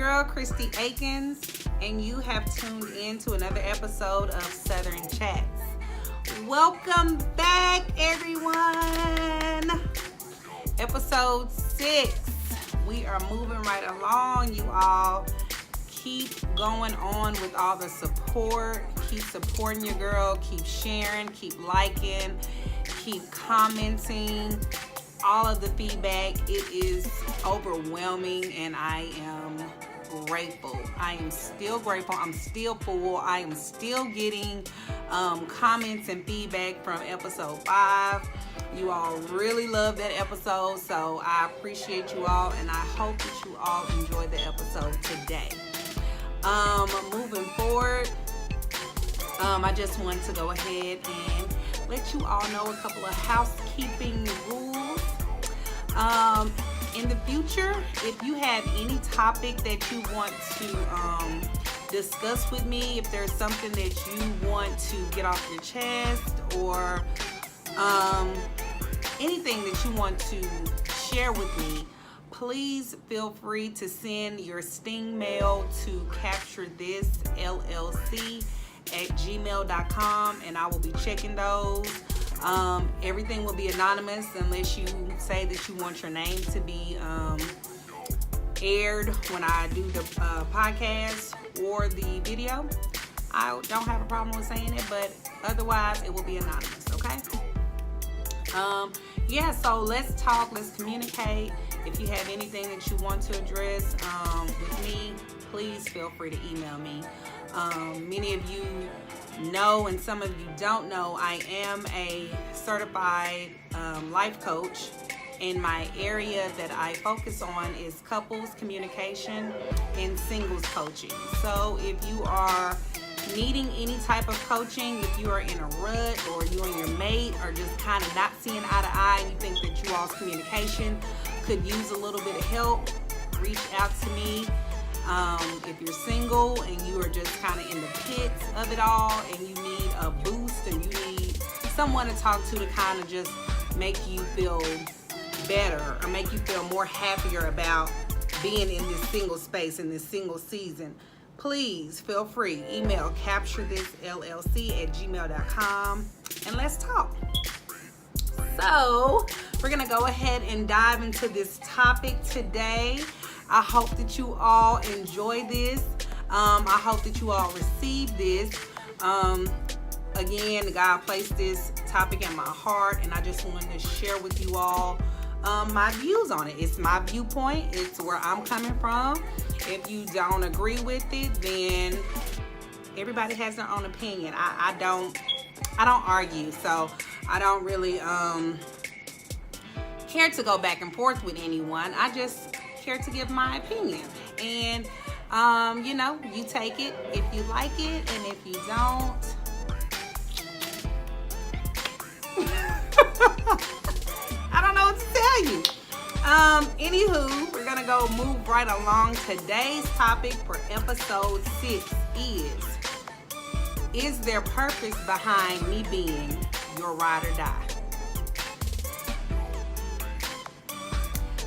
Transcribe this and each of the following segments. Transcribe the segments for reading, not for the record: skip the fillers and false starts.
girl, Christy Akins, and you have tuned in to another episode of Southern Chats. Welcome back, everyone. Episode 6. We are moving right along, you all. Keep going on with all the support. Keep supporting your girl. Keep sharing. Keep liking. Keep commenting. All of the feedback, it is overwhelming, and I am grateful. I am still grateful. I'm still full. I am still getting comments and feedback from episode 5. You all really love that episode, so I appreciate you all, and I hope that you all enjoy the episode today. Moving forward, I just want to go ahead and let you all know a couple of housekeeping rules. In the future, if you have any topic that you want to discuss with me, if there's something that you want to get off your chest, or anything that you want to share with me, please feel free to send your Sting mail to capturethisllc@gmail.com, and I will be checking those. Everything will be anonymous unless you say that you want your name to be aired when I do the podcast or the video. I don't have a problem with saying it, but otherwise it will be anonymous, okay? So let's talk, let's communicate. If you have anything that you want to address with me, please feel free to email me. Many of you know, and some of you don't know, I am a certified life coach, and my area that I focus on is couples communication and singles coaching. So if you are needing any type of coaching, if you are in a rut, or you and your mate are just kind of not seeing eye to eye, and you think that you all's communication could use a little bit of help, reach out to me. If you're single and you are just kind of in the pits of it all, and you need a boost, and you need someone to talk to kind of just make you feel better, or make you feel more happier about being in this single space, in this single season, please feel free. Email capturethisllc@gmail.com, and let's talk. So we're gonna go ahead and dive into this topic today. I hope that you all enjoy this. I hope that you all receive this. Again, God placed this topic in my heart, and I just wanted to share with you all my views on it. It's my viewpoint. It's where I'm coming from. If you don't agree with it, then everybody has their own opinion. I don't argue, so I don't really care to go back and forth with anyone. I just care to give my opinion, and you take it if you like it, and if you don't, I don't know what to tell you. Anywho, we're gonna go move right along. Today's topic for episode 6 is there purpose behind me being your ride or die?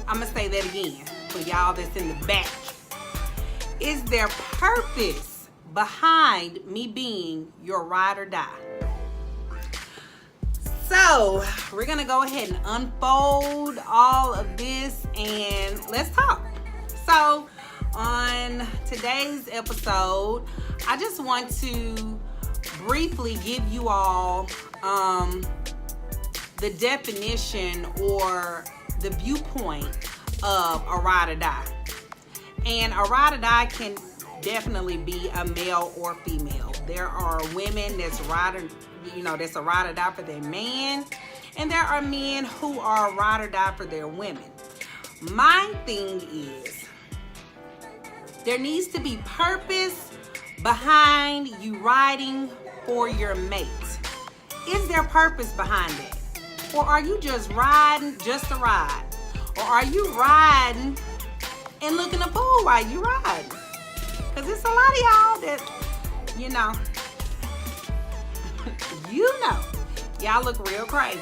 I'm gonna say that again for y'all that's in the back. Is there purpose behind me being your ride or die? So we're gonna go ahead and unfold all of this, and let's talk. So on today's episode, I just want to briefly give you all the definition or the viewpoint of a ride or die. And a ride or die can definitely be a male or female. There are women that's a ride or die for their man, and there are men who are a ride or die for their women. My thing is, there needs to be purpose behind you riding for your mate. Is there purpose behind that? Or are you just riding just to ride? Or are you riding and looking a fool while you riding? Because it's a lot of y'all that, y'all look real crazy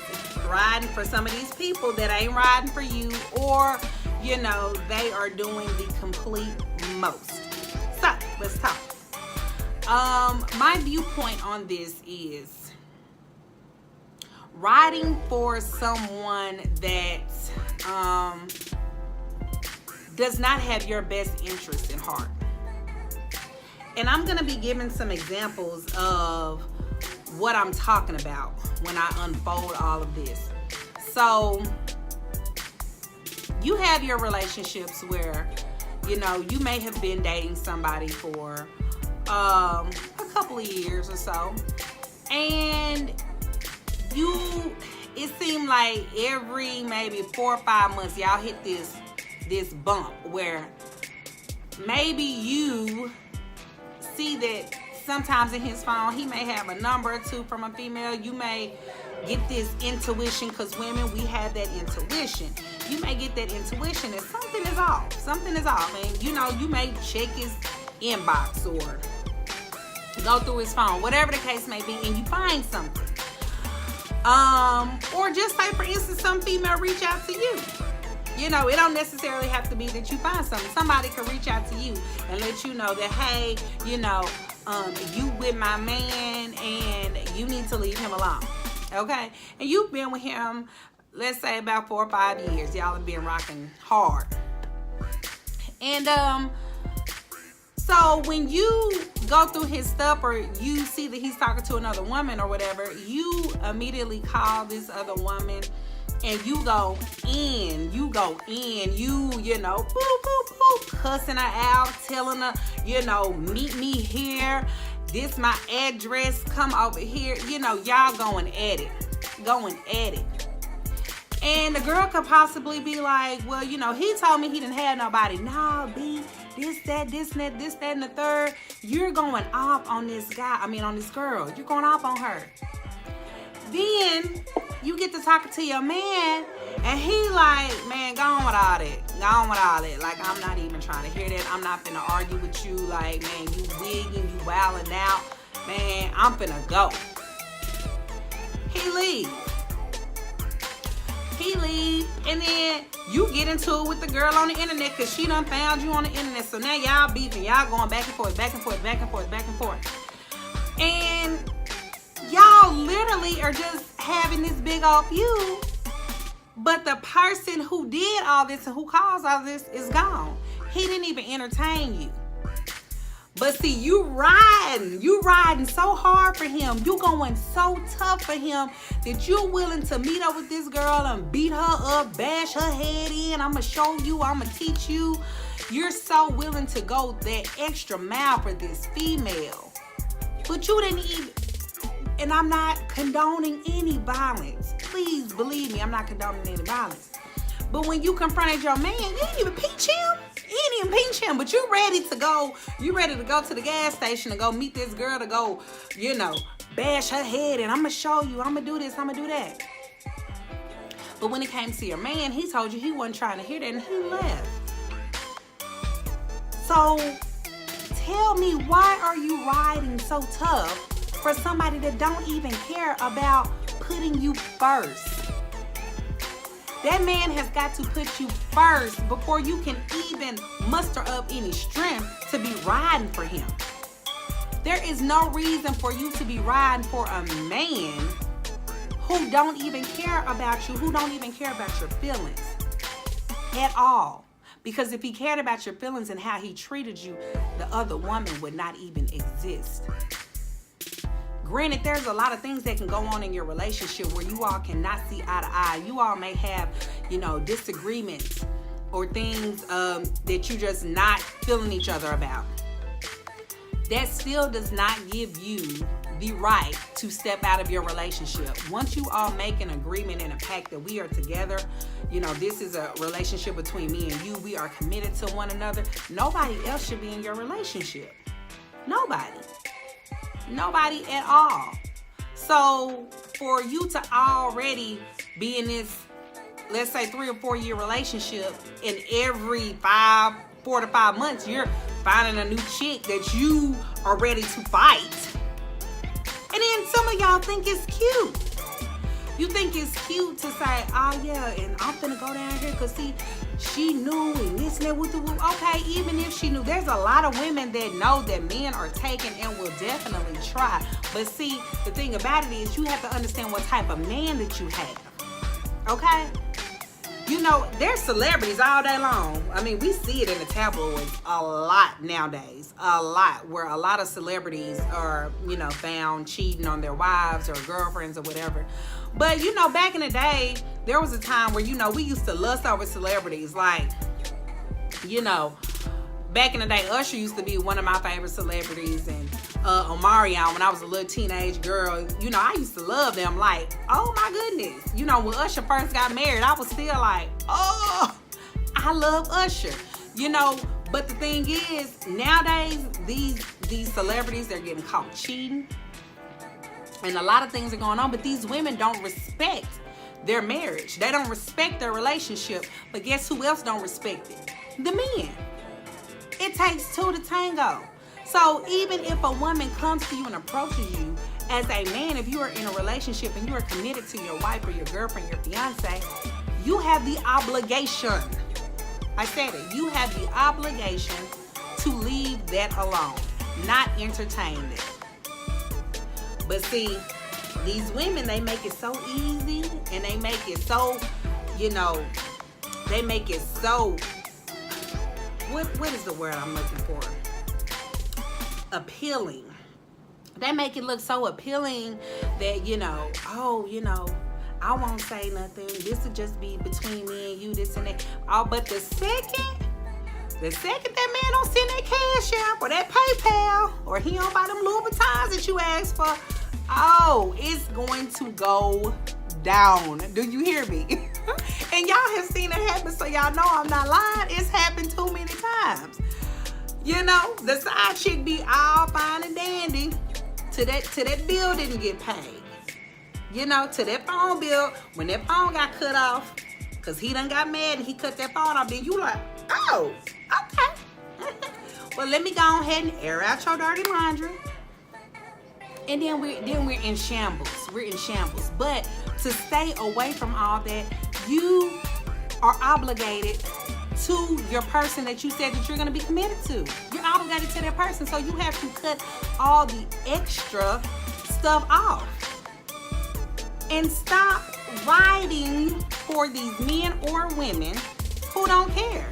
riding for some of these people that ain't riding for you, or they are doing the complete most. So let's talk. My viewpoint on this is riding for someone that does not have your best interest in heart. And I'm going to be giving some examples of what I'm talking about when I unfold all of this. So you have your relationships where, you may have been dating somebody for a couple of years or so, and it seemed like every maybe 4 or 5 months y'all hit this bump where maybe you see that sometimes in his phone he may have a number or two from a female. You may get this intuition, because women, we have that intuition. You may get that intuition that something is off, and you may check his inbox or go through his phone, whatever the case may be, and you find something. Or just say, for instance, some female reach out to you. It don't necessarily have to be that you find something. Somebody can reach out to you and let you know that, hey, you with my man and you need to leave him alone. Okay? And you've been with him, let's say, about 4 or 5 years. Y'all have been rocking hard. And so when you go through his stuff, or you see that he's talking to another woman or whatever, you immediately call this other woman and you go in, boop, boop, boop, cussing her out, telling her, meet me here, this my address, come over here, y'all going at it. And the girl could possibly be like, well, he told me he didn't have nobody. No, B, this, that, and the third. You're going off on this on this girl. You're going off on her. Then you get to talking to your man, and he like, man, go on with all that. Like, I'm not even trying to hear that. I'm not finna argue with you. Like, man, you wigging, you wilding out. Man, I'm finna go. He leave, and then you get into it with the girl on the internet because she done found you on the internet. So now y'all beefing, y'all going back and forth. And y'all literally are just having this big old feud. But the person who did all this and who caused all this is gone. He didn't even entertain you. But see, you riding so hard for him. You going so tough for him that you're willing to meet up with this girl and beat her up, bash her head in. I'm going to show you, I'm going to teach you. You're so willing to go that extra mile for this female. But you didn't even, and I'm not condoning any violence. Please believe me, I'm not condoning any violence. But when you confronted your man, you didn't even peach him. But you ready to go to the gas station to go meet this girl, to go, bash her head, and I'm going to show you, I'm going to do this, I'm going to do that. But when it came to your man, he told you he wasn't trying to hear that, and he left. So tell me, why are you riding so tough for somebody that don't even care about putting you first? That man has got to put you first before you can even muster up any strength to be riding for him. There is no reason for you to be riding for a man who don't even care about you, who don't even care about your feelings at all. Because if he cared about your feelings and how he treated you, the other woman would not even exist. Granted, there's a lot of things that can go on in your relationship where you all cannot see eye to eye. You all may have, disagreements or things that you're just not feeling each other about. That still does not give you the right to step out of your relationship. Once you all make an agreement and a pact that we are together, this is a relationship between me and you. We are committed to one another. Nobody else should be in your relationship. Nobody at all. So for you to already be in this, let's say 3 or 4 year relationship, and every 4 to 5 months you're finding a new chick that you are ready to fight, and then some of y'all think it's cute. You think it's cute to say, oh yeah, and I'm finna go down here because see, she knew and this and that with the woo. Okay, even if she knew, there's a lot of women that know that men are taken and will definitely try. But see, the thing about it is you have to understand what type of man that you have. Okay? You know, there's celebrities all day long. I mean, we see it in the tabloids a lot nowadays. A lot. Where a lot of celebrities are, you know, found cheating on their wives or girlfriends or whatever. But, you know, back in the day, there was a time where, you know, we used to lust over celebrities. Like, you know, back in the day, Usher used to be one of my favorite celebrities. And Omarion, when I was a little teenage girl, you know, I used to love them. Like, oh my goodness. You know, when Usher first got married, I was still like, oh, I love Usher. You know, but the thing is, nowadays, these celebrities, they're getting caught cheating. And a lot of things are going on, but these women don't respect their marriage. They don't respect their relationship. But guess who else don't respect it? The men. It takes two to tango. So even if a woman comes to you and approaches you as a man, if you are in a relationship and you are committed to your wife or your girlfriend, your fiance, you have the obligation. I said it. You have the obligation to leave that alone, not entertain it. But see, these women, they make it so easy and they make it so, you know, they make it so, what is the word I'm looking for? Appealing. They make it look so appealing that, you know, oh, you know, I won't say nothing. This will just be between me and you, this and that. Oh, but the second that man don't send that Cash App or that PayPal, or he don't buy them Louis Vuittons that you asked for, oh, it's going to go down. Do you hear me? And y'all have seen it happen, so y'all know I'm not lying. It's happened too many times. You know, the side chick be all fine and dandy till that bill didn't get paid. You know, to that phone bill, when that phone got cut off, because he done got mad and he cut that phone off, then you like, oh, okay. Well, let me go ahead and air out your dirty laundry. And then we're in shambles. We're in shambles. But to stay away from all that, you are obligated to your person that you said that you're going to be committed to. You're obligated to that person. So you have to cut all the extra stuff off. And stop riding for these men or women who don't care.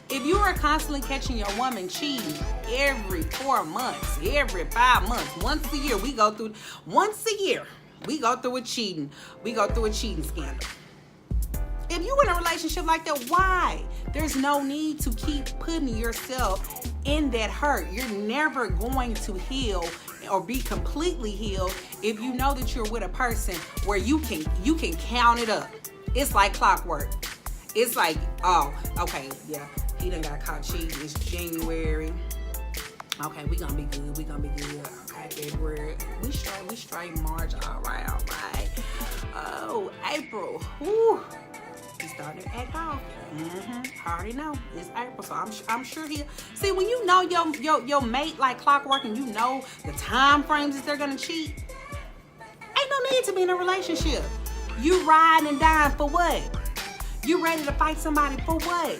If you are constantly catching your woman cheating every 4 months, every 5 months, once a year we go through a cheating. We go through a cheating scandal. If you're in a relationship like that, why? There's no need to keep putting yourself in that hurt. You're never going to heal or be completely healed if you know that you're with a person where you can count it up. It's like clockwork. It's like, oh, okay, yeah, he done got caught cheating. It's January. Okay, we gonna be good. Okay, February. We straight March. All right. Oh, April. Whew. He's starting to act off. I already know it's April, so I'm sure he'll see. When you know your mate like clockwork, and you know the time frames that they're gonna cheat, ain't no need to be in a relationship. You ride and dine for what? You ready to fight somebody for what?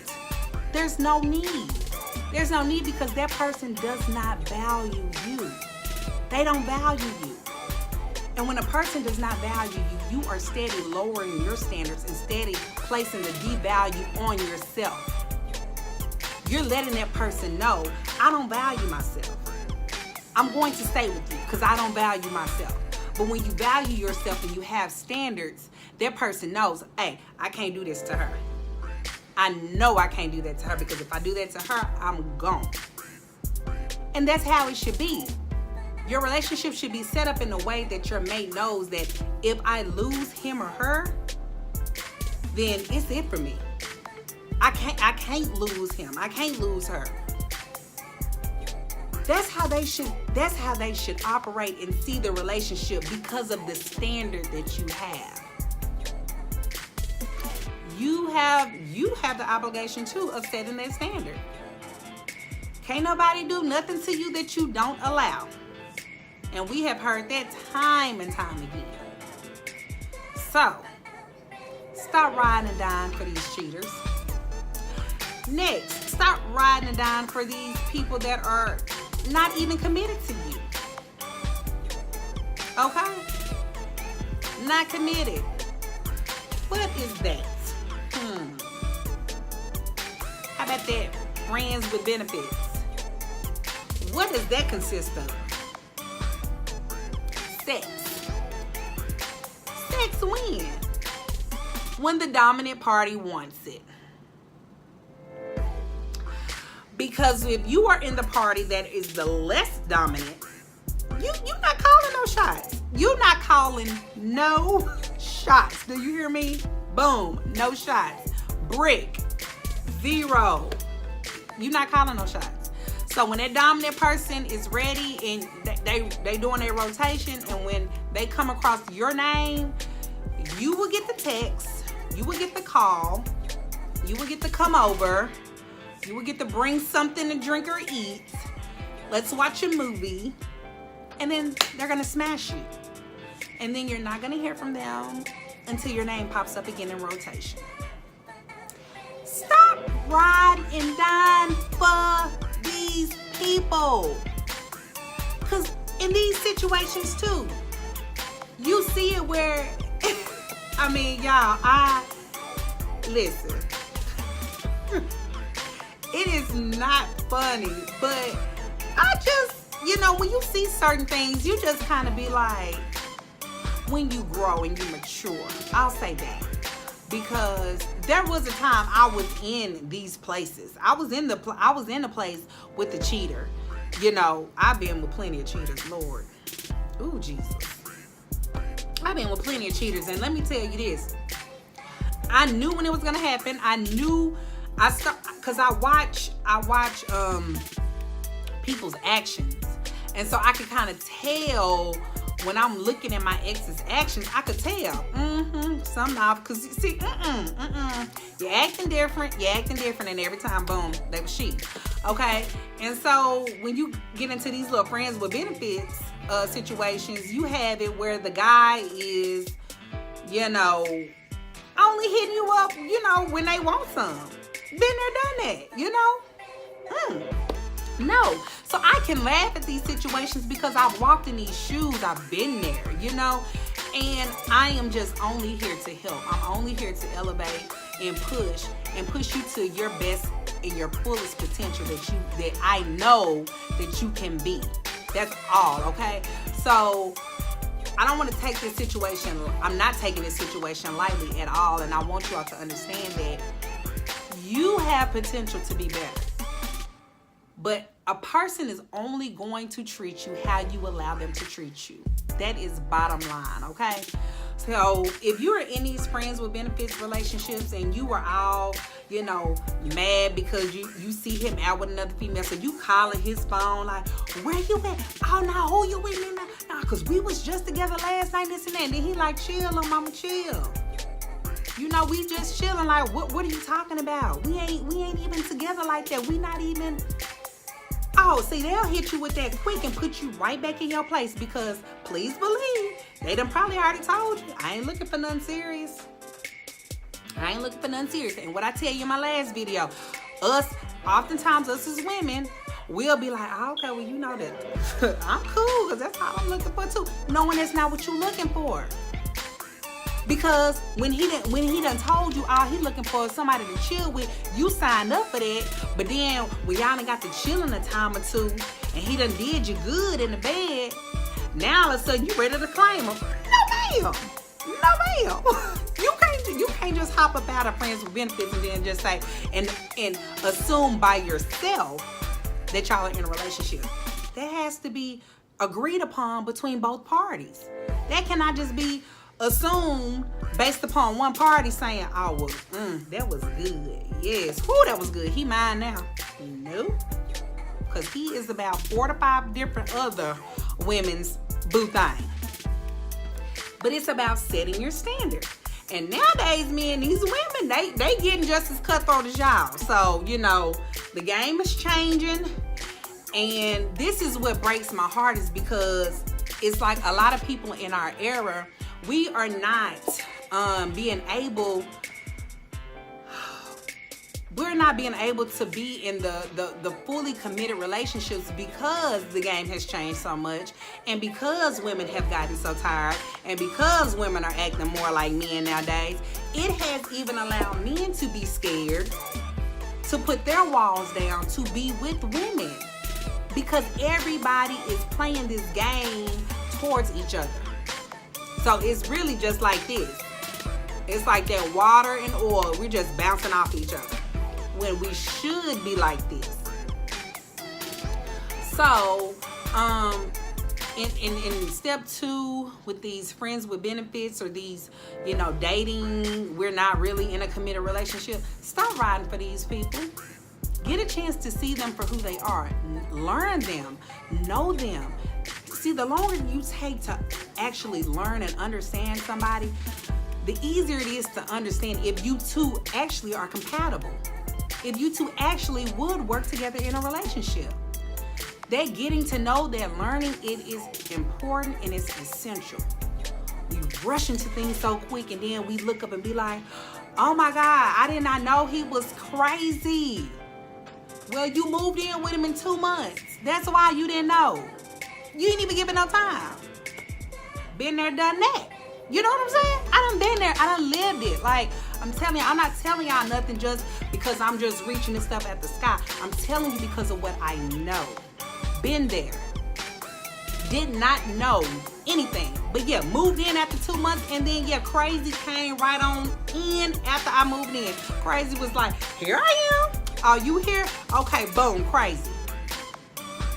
There's no need. There's no need, because that person does not value you. They don't value you. And when a person does not value you, you are steady lowering your standards and steady placing the devalue on yourself. You're letting that person know, I don't value myself. I'm going to stay with you because I don't value myself. But when you value yourself and you have standards, that person knows, hey, I can't do this to her. I know I can't do that to her, because if I do that to her, I'm gone. And that's how it should be. Your relationship should be set up in a way that your mate knows that if I lose him or her, then it's it for me. I can't lose him. I can't lose her. That's how they should operate and see the relationship, because of the standard that you have. You have the obligation too of setting that standard. Can't nobody do nothing to you that you don't allow. And we have heard that time and time again. So, stop riding and dying for these cheaters. Next, stop riding and dying for these people that are not even committed to you. Okay? Not committed. What is that? How about that? Friends with benefits. What does that consist of? Sex. Sex when? When the dominant party wants it. Because if you are in the party that is the less dominant, you're not calling no shots. You're not calling no shots. Do you hear me? Boom. No shots. Brick. 0. You're not calling no shots. So when that dominant person is ready and they doing their rotation, and when they come across your name, you will get the text, you will get the call, you will get to come over, you will get to bring something to drink or eat. Let's watch a movie. And then they're going to smash you. And then you're not going to hear from them until your name pops up again in rotation. Stop riding and dying for these people. Because in these situations too, you see it where, I mean, y'all, listen. It is not funny, but I just, when you see certain things, you just kind of be like, when you grow and you mature, I'll say that. Because there was a time I was in these places. I was in the place with the cheater. I've been with plenty of cheaters, Lord. Ooh, Jesus. I've been with plenty of cheaters, and let me tell you this. I knew when it was gonna happen. Because I watch people's actions, and so I could kind of tell when I'm looking at my ex's actions. I could tell, something off. Cause see, you're acting different, and every time, boom, they was cheating. Okay, and so when you get into these little friends with benefits situations, you have it where the guy is, only hitting you up, when they want some. Been there, done that, No. So I can laugh at these situations because I've walked in these shoes. I've been there, and I am just only here to help. I'm only here to elevate and push you to your best and your fullest potential that I know that you can be. That's all, okay? So I don't want to take this situation. I'm not taking this situation lightly at all, and I want you all to understand that you have potential to be better. But a person is only going to treat you how you allow them to treat you. That is bottom line, okay? So if you're in these friends with benefits relationships and you are all, mad because you see him out with another female, so you calling his phone like, where you at? Oh, no, who you with me now? Nah, because we was just together last night, this and that. And then he like, chill, mama, chill. We just chilling. Like, what are you talking about? We ain't even together like that. We not even. Oh, see, they'll hit you with that quick and put you right back in your place because, please believe, they done probably already told you, I ain't looking for nothing serious. And what I tell you in my last video, oftentimes us as women, we'll be like, oh, okay, well, you know that I'm cool because that's all I'm looking for too. Knowing that's not what you're looking for. Because when he done told you all he looking for is somebody to chill with, you signed up for that. But then when y'all done got to chilling a time or two and he done did you good in the bed, now all of a sudden you ready to claim him. No ma'am. You can't just hop up out of friends with benefits and then just say and assume by yourself that y'all are in a relationship. That has to be agreed upon between both parties. That cannot just be assumed based upon one party saying, oh, well, that was good. Yes, that was good. He mine now. No, because he is about 4 to 5 different other women's boo thing. But it's about setting your standard. And nowadays, men, these women, they getting just as cutthroat as y'all. So, the game is changing. And this is what breaks my heart, is because it's like a lot of people in our era, we are not we're not being able to be in the fully committed relationships because the game has changed so much, and because women have gotten so tired, and because women are acting more like men nowadays. It has even allowed men to be scared to put their walls down to be with women, because everybody is playing this game towards each other. So it's really just like this. It's like that water and oil. We're just bouncing off each other when we should be like this. So, in step 2 with these friends with benefits, or these, dating, we're not really in a committed relationship. Stop riding for these people. Get a chance to see them for who they are. Learn them. Know them. See, the longer you take to actually learn and understand somebody, the easier it is to understand if you two actually are compatible. If you two actually would work together in a relationship. That getting to know, that learning, it is important and it's essential. We rush into things so quick, and then we look up and be like, oh my God, I did not know he was crazy. Well, you moved in with him in 2 months. That's why you didn't know. You didn't even give it no time. Been there, done that. You know what I'm saying? I done been there. I done lived it. Like, I'm telling you, I'm not telling y'all nothing just because I'm just reaching this stuff at the sky. I'm telling you because of what I know. Been there. Did not know anything. But yeah, moved in after 2 months, and then crazy came right on in after I moved in. Crazy was like, here I am. Oh, you here? Okay, boom, crazy.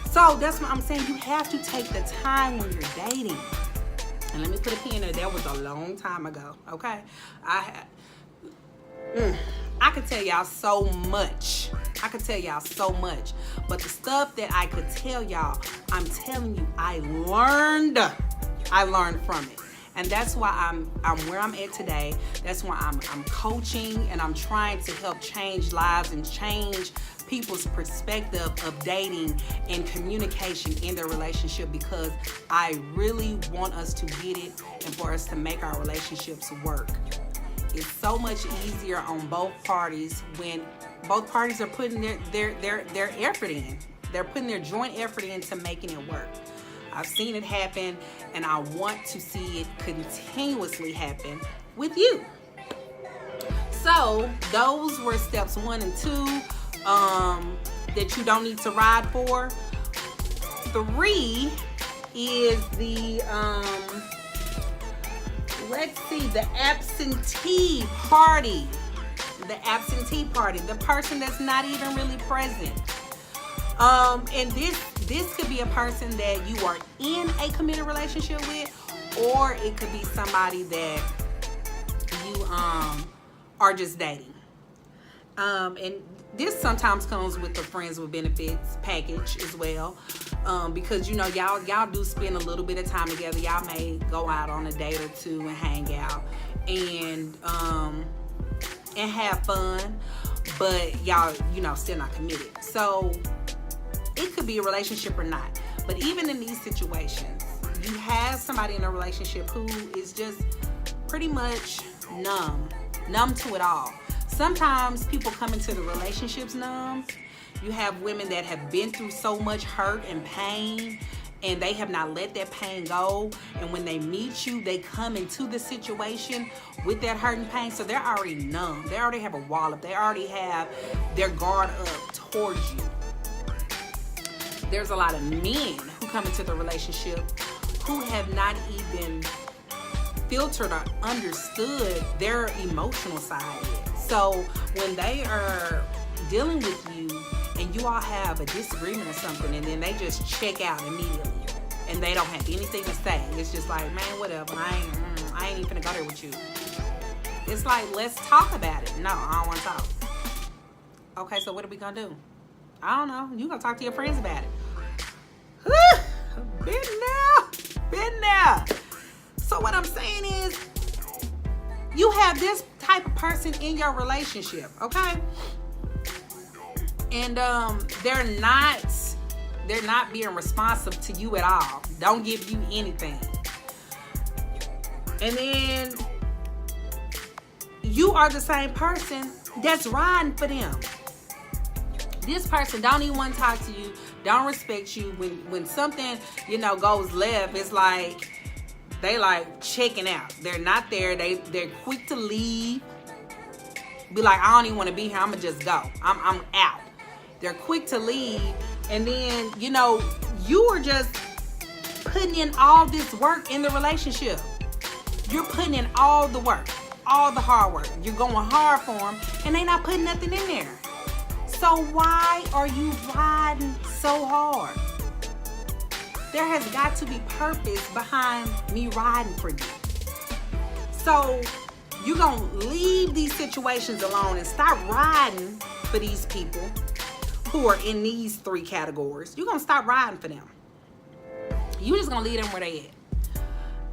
So that's what I'm saying. You have to take the time when you're dating. And let me put a pin in it. That was a long time ago. Okay, I could tell y'all so much. But the stuff that I could tell y'all, I'm telling you, I learned from it. And that's why I'm where I'm at today. That's why I'm coaching, and I'm trying to help change lives and change people's perspective of dating and communication in their relationship, because I really want us to get it and for us to make our relationships work. It's so much easier on both parties when both parties are putting their effort in. They're putting their joint effort into making it work. I've seen it happen, and I want to see it continuously happen with you. So those were steps 1 and 2 that you don't need to ride for. 3 is the the absentee party. The person that's not even really present. And this could be a person that you are in a committed relationship with, or it could be somebody that you are just dating. And this sometimes comes with the friends with benefits package as well, because y'all do spend a little bit of time together. Y'all may go out on a date or 2 and hang out and have fun, but y'all still not committed. So it could be a relationship or not. But even in these situations, you have somebody in a relationship who is just pretty much numb to it all. Sometimes people come into the relationships numb. You have women that have been through so much hurt and pain, and they have not let that pain go. And when they meet you, they come into the situation with that hurt and pain. So they're already numb. They already have a wall up. They already have their guard up towards you. There's a lot of men who come into the relationship who have not even filtered or understood their emotional side yet. So when they are dealing with you and you all have a disagreement or something, and then they just check out immediately and they don't have anything to say, it's just like, man, whatever, I ain't even gonna go there with you. It's like, let's talk about it. No, I don't want to talk. Okay, so what are we gonna do? I don't know. You gonna talk to your friends about it. Been there. So what I'm saying is, you have this type of person in your relationship, okay? And they're not being responsive to you at all. Don't give you anything. And then you are the same person that's riding for them. This person don't even want to talk to you, don't respect you. When something, goes left, it's like they like checking out. They're not there. They're quick to leave. Be like, I don't even want to be here. I'm gonna just go. I'm out. They're quick to leave, and then you are just putting in all this work in the relationship. You're putting in all the work, all the hard work. You're going hard for them, and they not putting nothing in there. So why are you riding so hard? There has got to be purpose behind me riding for you. So you're going to leave these situations alone and stop riding for these people who are in these 3 categories. You're going to stop riding for them. You just going to leave them where they at.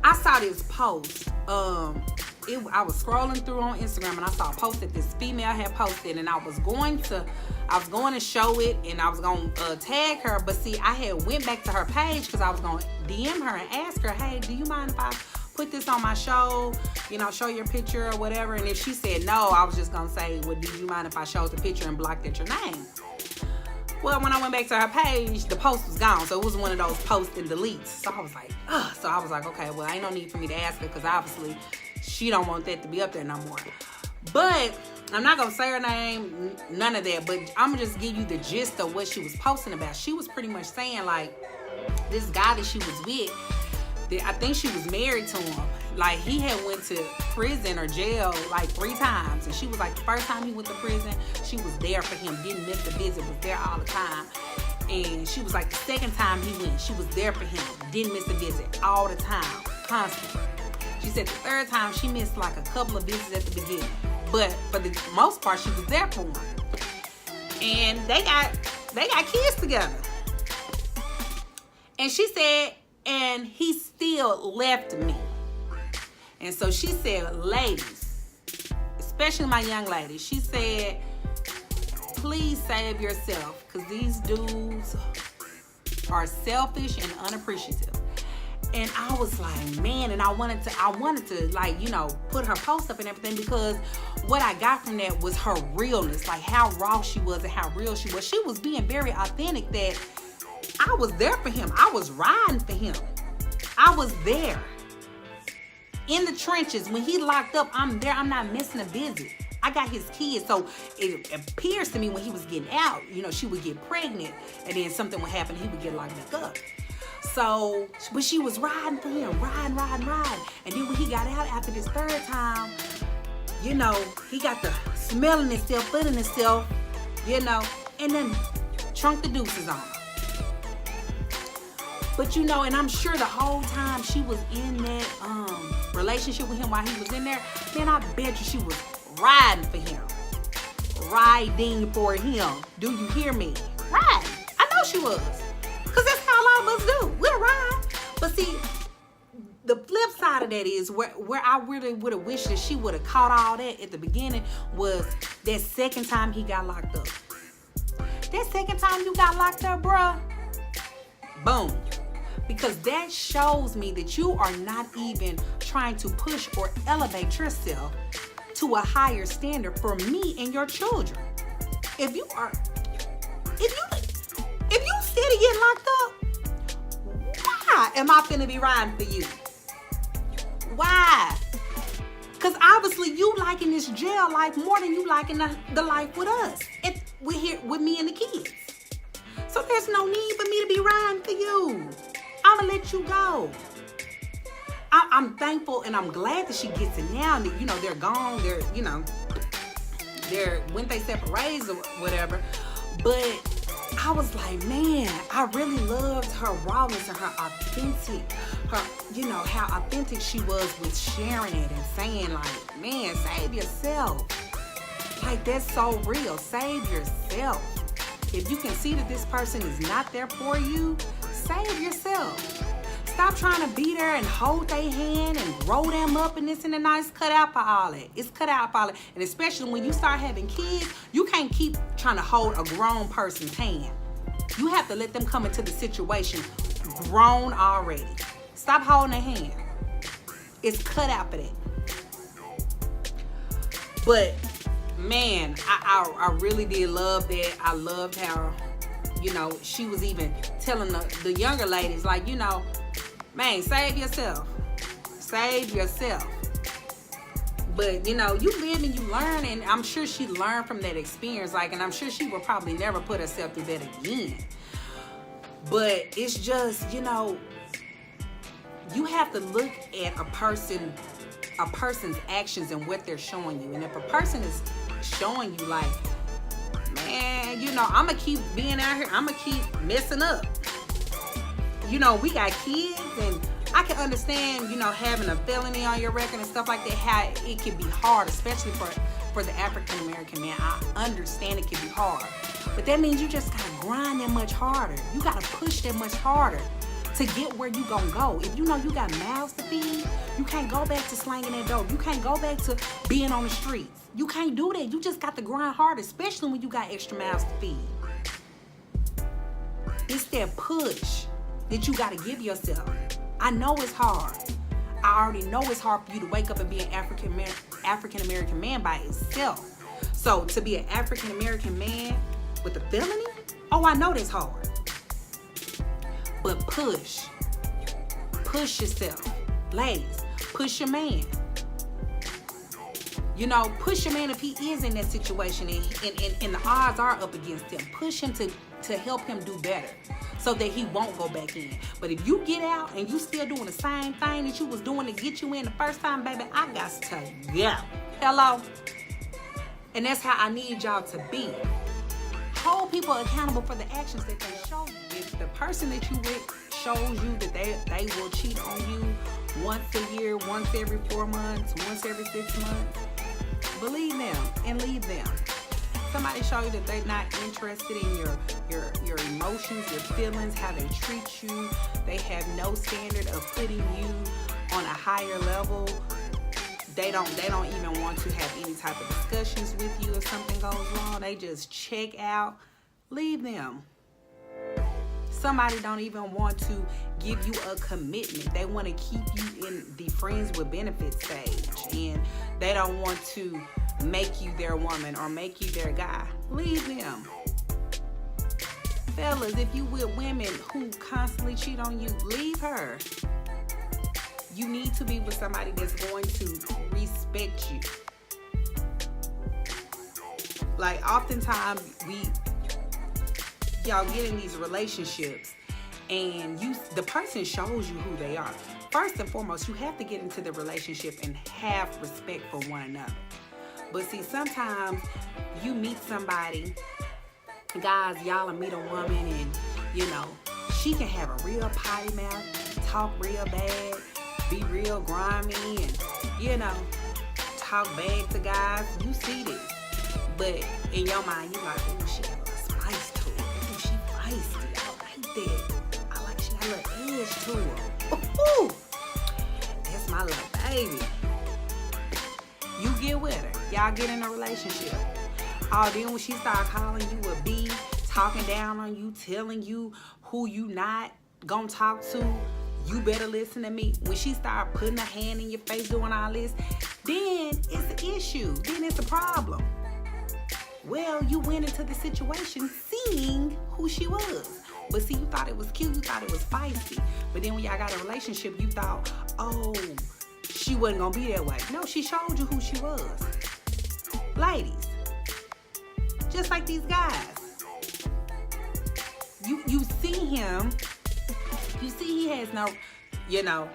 I saw this post. I was scrolling through on Instagram and I saw a post that this female had posted, and I was going to show it and I was going to tag her, but see, I had went back to her page because I was going to DM her and ask her, hey, do you mind if I put this on my show, show your picture or whatever? And if she said no, I was just going to say, well, do you mind if I showed the picture and blocked at your name? Well, when I went back to her page, the post was gone. So it was one of those post and deletes. So I was like, ugh. So I was like, okay, well, ain't no need for me to ask her because obviously she don't want that to be up there no more. But I'm not going to say her name, none of that. But I'm going to just give you the gist of what she was posting about. She was pretty much saying, like, this guy that she was with, I think she was married to him. Like, he had went to prison or jail like 3 times. And she was like, the first time he went to prison, she was there for him. Didn't miss the visit, was there all the time. And she was like, the second time he went, she was there for him. Didn't miss the visit all the time, constantly. She said the third time she missed like a couple of visits at the beginning. But for the most part, she was there for him. And they got kids together. And she said, and he still left me. And so she said, ladies, especially my young ladies, she said, please save yourself, because these dudes are selfish and unappreciative. And I was like, man, and I wanted to like, put her post up and everything, because what I got from that was her realness, like how raw she was and how real she was. She was being very authentic, that I was there for him. I was riding for him. I was there. In the trenches, when he locked up, I'm there. I'm not missing a visit. I got his kids. So it appears to me when he was getting out, she would get pregnant and then something would happen. He would get locked back up. So, but she was riding for him, riding. And then when he got out after this third time, he got the smelling himself, feeling himself, and then trunk the deuces on. But and I'm sure the whole time she was in that relationship with him while he was in there, then I bet you she was riding for him. Riding for him. Do you hear me? Riding. I know she was. Because that's how a lot of us do. We'll ride. But see, the flip side of that is where I really would have wished that she would have caught all that at the beginning was that second time he got locked up. That second time you got locked up, bruh, boom. Because that shows me that you are not even trying to push or elevate yourself to a higher standard for me and your children. If you steady getting locked up, why am I finna be riding for you? Why? Because obviously you liking this jail life more than you liking the life with us. We're here with me and the kids. So there's no need for me to be riding for you. I'm gonna let you go. I'm thankful and I'm glad that she gets it now. They're gone. They're when they separate ways or whatever. But I was like, man, I really loved her rawness and her authentic, how authentic she was with sharing it and saying like, man, save yourself. Like, that's so real. Save yourself. If you can see that this person is not there for you, save yourself. Stop trying to be there and hold their hand and grow them up and this and that. It's cut out for all that. It's cut out for all that. And especially when you start having kids, you can't keep trying to hold a grown person's hand. You have to let them come into the situation grown already. Stop holding their hand. It's cut out for that. But man, I really did love that. I loved how, you know, she was even telling the younger ladies, like, you know, man, save yourself. Save yourself. But, you know, you live and you learn, and I'm sure she learned from that experience. Like, and I'm sure she will probably never put herself through that again. But it's just, you know, you have to look at a person's actions and what they're showing you. And if a person is showing you like, man, you know, I'm going to keep being out here, I'm going to keep messing up. You know, we got kids, and I can understand, you know, having a felony on your record and stuff like that, how it can be hard, especially for the African American man. I understand it can be hard. But that means you just gotta grind that much harder. You gotta push that much harder to get where you gonna go. If you know you got mouths to feed, you can't go back to slanging that dope. You can't go back to being on the streets. You can't do that. You just got to grind harder, especially when you got extra mouths to feed. It's that push that you gotta give yourself. I know it's hard. I already know it's hard for you to wake up and be an African American man by itself. So to be an African American man with a felony, oh, I know that's hard. But push yourself. Ladies, push your man. You know, push your man if he is in that situation and the odds are up against him. Push him to help him do better so that he won't go back in. But if you get out and you still doing the same thing that you was doing to get you in the first time, baby, I got to go. Hello? And that's how I need y'all to be. Hold people accountable for the actions that they show you. If the person that you with shows you that they will cheat on you once a year, once every 4 months, once every 6 months, believe them and leave them. Somebody show you that they're not interested in your emotions, your feelings, how they treat you. They have no standard of putting you on a higher level. They don't even want to have any type of discussions with you if something goes wrong. They just check out. Leave them. Somebody don't even want to give you a commitment. They want to keep you in the friends with benefits stage, and they don't want to make you their woman or make you their guy. Leave them. Fellas, if you with women who constantly cheat on you, leave her. You need to be with somebody that's going to respect you. Like, oftentimes y'all get in these relationships and the person shows you who they are. First and foremost, you have to get into the relationship and have respect for one another. But see, sometimes you meet somebody, guys, y'all will meet a woman and, you know, she can have a real potty mouth, talk real bad, be real grimy, and, you know, talk bad to guys. You see this. But in your mind, you're like, oh, she got a little spice to her. Oh, she feisty. I like that. I like she got a little edge to her. Ooh, that's my little baby. You get with her. Y'all get in a relationship. Oh, then when she start calling you a B, talking down on you, telling you who you not gonna talk to, you better listen to me. When she start putting her hand in your face doing all this, then it's an issue. Then it's a problem. Well, you went into the situation seeing who she was. But see, you thought it was cute. You thought it was feisty. But then when y'all got a relationship, you thought, oh, she wasn't going to be that way. No, she showed you who she was. Ladies, just like these guys. You see him. You see he has no, you know,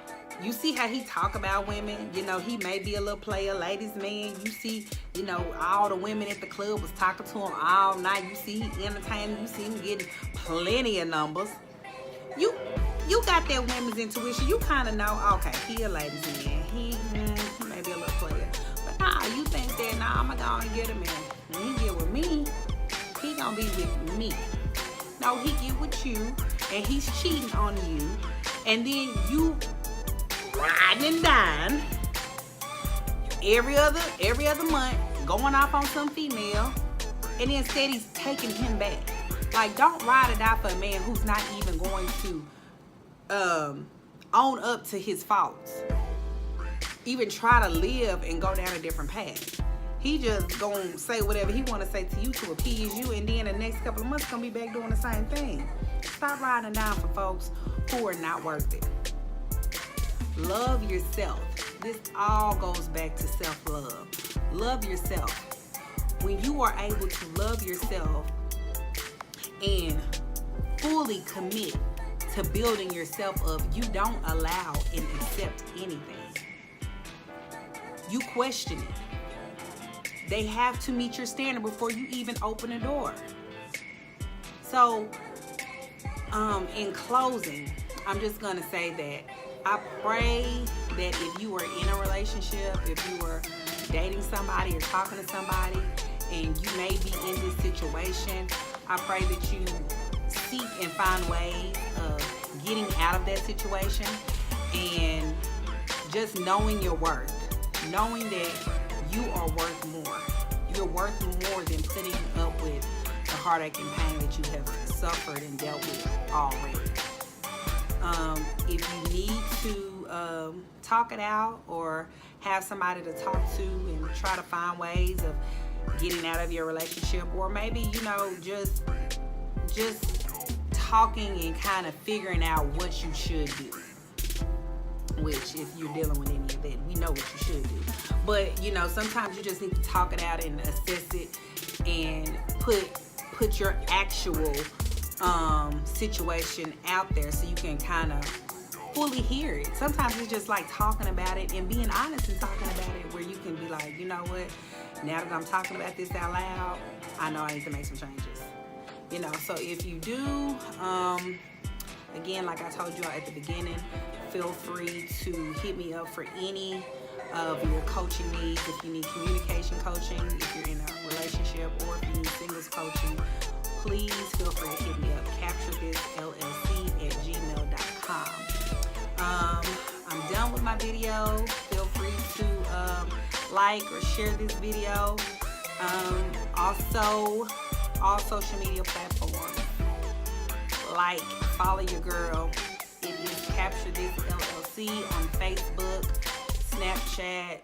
you see how he talk about women. You know, he may be a little player, ladies man. You see, you know, all the women at the club was talking to him all night. You see he entertaining. You see him getting plenty of numbers. You got that women's intuition. You kind of know, okay, he a ladies man. He may be a little player. But nah, you think that, nah, I'm going to go and get him in. When he get with me, he going to be with me. No, he get with you, and he's cheating on you, and then you riding and dying every other month, going off on some female, and then instead he's taking him back. Like, don't ride or die for a man who's not even going to own up to his faults. Even try to live and go down a different path. he just gonna say whatever he want to say to you to appease you, and then the next couple of months gonna be back doing the same thing. Stop riding down for folks who are not worth it. Love yourself. This all goes back to self-love. Love yourself. When you are able to love yourself and fully commit to building yourself up, you don't allow and accept anything. You question it. They have to meet your standard before you even open the door. So, in closing, I'm just going to say that I pray that if you are in a relationship, if you are dating somebody or talking to somebody, and you may be in this situation, I pray that you seek and find ways of getting out of that situation, and just knowing your worth, knowing that you are worth more. You're worth more than putting up with the heartache and pain that you have suffered and dealt with already. If you need to talk it out or have somebody to talk to and try to find ways of getting out of your relationship, or maybe, just talking and kind of figuring out what you should do, which if you're dealing with any of that, we know what you should do. But, sometimes you just need to talk it out and assess it and put your actual situation out there so you can kind of fully hear it. Sometimes it's just like talking about it and being honest and talking about it, where you can be like, you know what, now that I'm talking about this out loud, I know I need to make some changes. So if you do, again, like I told you at the beginning, feel free to hit me up for any of your coaching needs. If you need communication coaching, if you're in a relationship, or if you need singles coaching, please feel free to hit me up. CaptureThisLLC@gmail.com. I'm done with my video. Feel free to like or share this video. Also, all social media platforms, follow your girl. It is Capture This LLC on Facebook, Snapchat,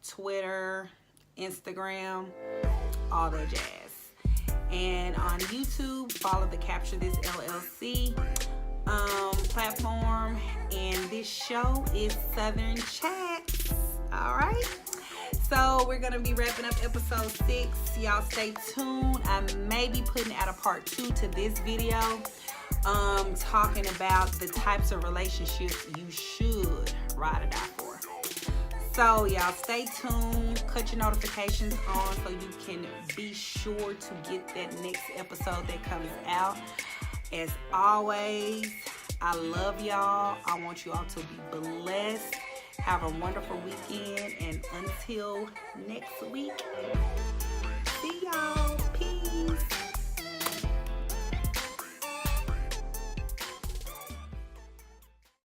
Twitter, Instagram, all that jazz. And on YouTube, follow the Capture This LLC platform. And this show is Southern Chats. All right. So we're going to be wrapping up episode 6. Y'all stay tuned. I may be putting out a part 2 to this video, talking about the types of relationships you should ride or die for. So y'all stay tuned. Cut your notifications on so you can be sure to get that next episode that comes out. As always, I love y'all. I want you all to be blessed. Have a wonderful weekend, and until next week,